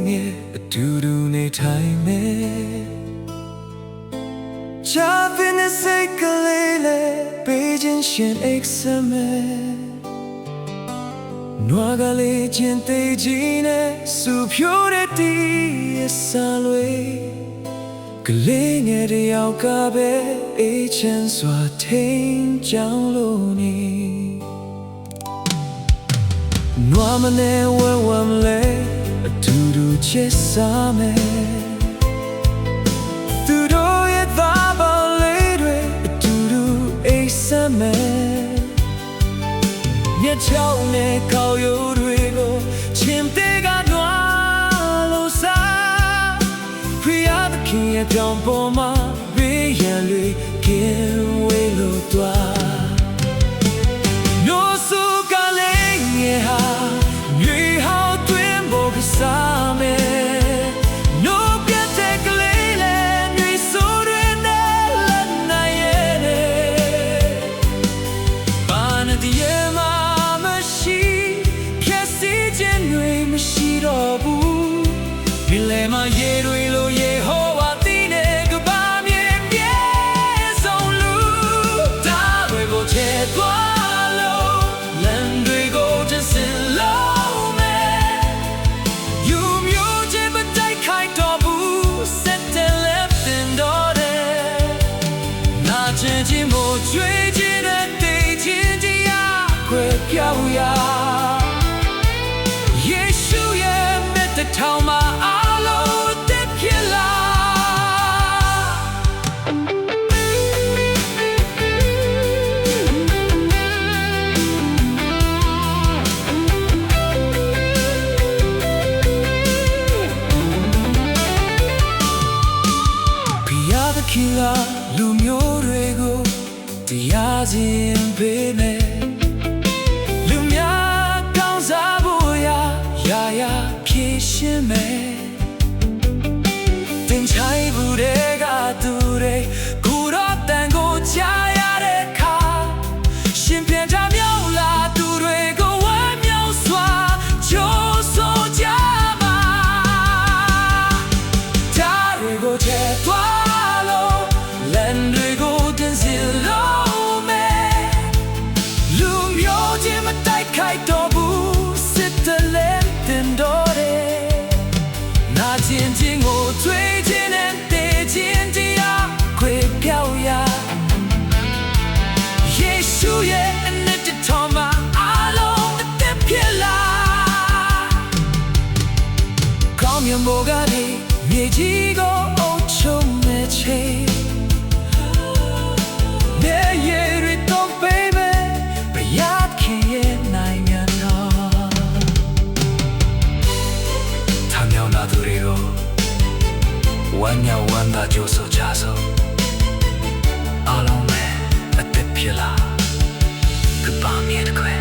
ငယ်အတူတူနေထိုင်မယ်ချာပင်တဲ့စိတ်ကလေးလေးပေးခြင်းရှင်အိတ်ဆက်မယ်နွားကလေးချင်းသေးကြီးနဲ့စူဖြိုးတဲ့တီးရဲ့ဆာလွေကလေးငယ်တယောက်ကပဲအေးချမ်းစွာထိန်ကြောင်လို့နေနွားမနဲ့ဝဲဝဲမလဲအတူတူချစ်စားမယ်သူတို့ရဲ့သားပေါင်းလေးတွေအတူတူအိပ်စက်မယ်ညချောင်းနဲ့ကောက်ရိုးတွေကိုချင်းသေးကနွားလို့စားဖျားသခင်ရဲ့ကြောင်ပေါ်မှာဘေးရန်တွေကင်းဝေးလို့သွားနိုးစုကလေးငယ်ဟာမြေဟောင်းတွင်ဖို့ကစားမယ်နိုးပြတဲ့ကလေးလည်းမြေဆိုးတွေနဲ့လက်နိုင်ရဲ့ဘာနဲ့တည်းမရှိဖြည့်စည်းခြင်းတွေမရှိတော့ဘူးဒီလေမှာရေတွေလိုရေဟောဝါတီးနေကဘာမြေပြဲဆုံးလူဒါတွေကိုချဲသွားလို့လမ်းတွေကိုတစင်လုံးမယ်ယူမျိုးချင်းမတိုက်ခိုက်တော့ဘူးစက်တယ်လက်တင်တော့တယ်နာချင်ချင်းမို့ကြွေးခြင်းနဲ့တေးခြင်းတရားခွဲပြောင်းရယေရှုရဲ့မြတ်တဲ့ထောင်မှာအားလုံးတက်ဖြစ်လာဖျားသခင်ကလူမျိုးတွေကိုတရားစီရင်ပေးမယ်လူများကောင်းစားဖို့ရာရာဖြည့်ရှင်းမယ်တင်ချိုင်ဘူးတွေကသူတွေကိုတော့တန်ကိုကြားရတဲ့ခါရှင်ပြန်ကြမြောက်လာသူတွေကိုဝမ်းမြောက်စွာကြိုးဆိုကြပါဒါတွေကိုချဲသွားလို့လမ်းတွေကိုတင်စီလို့မယ်လူမျိုးချင်းမတိုက်ခိုက်တော့ဘူးစစ်တလဲတင်တော့တယ်နာကျင်ခြင်းကိုထွေးခြင်းနဲ့တေးခြင်းတရားခွေပြောင်းရယေရှုရဲ့အနှစ်တထောင်မှာအားလုံးအသက်ဖြစ်လာကောင်းမြတ်မိုးကနေမြေကြီးကိုအုပ်ချုပ်မဲ့ချိန်နဲ့ရေရီတော့ပေးမယ်ဘုရားခင်ရဲ့နိုင်ငံတော်ထမြောက်လာသူတွေကိုဝမ်းမြောက်ဝမ်းသာကြိုးဆိုကြစို့အားလုံးပဲအသက်ဖြစ်လာကပ္ပမြတ်ခွဲ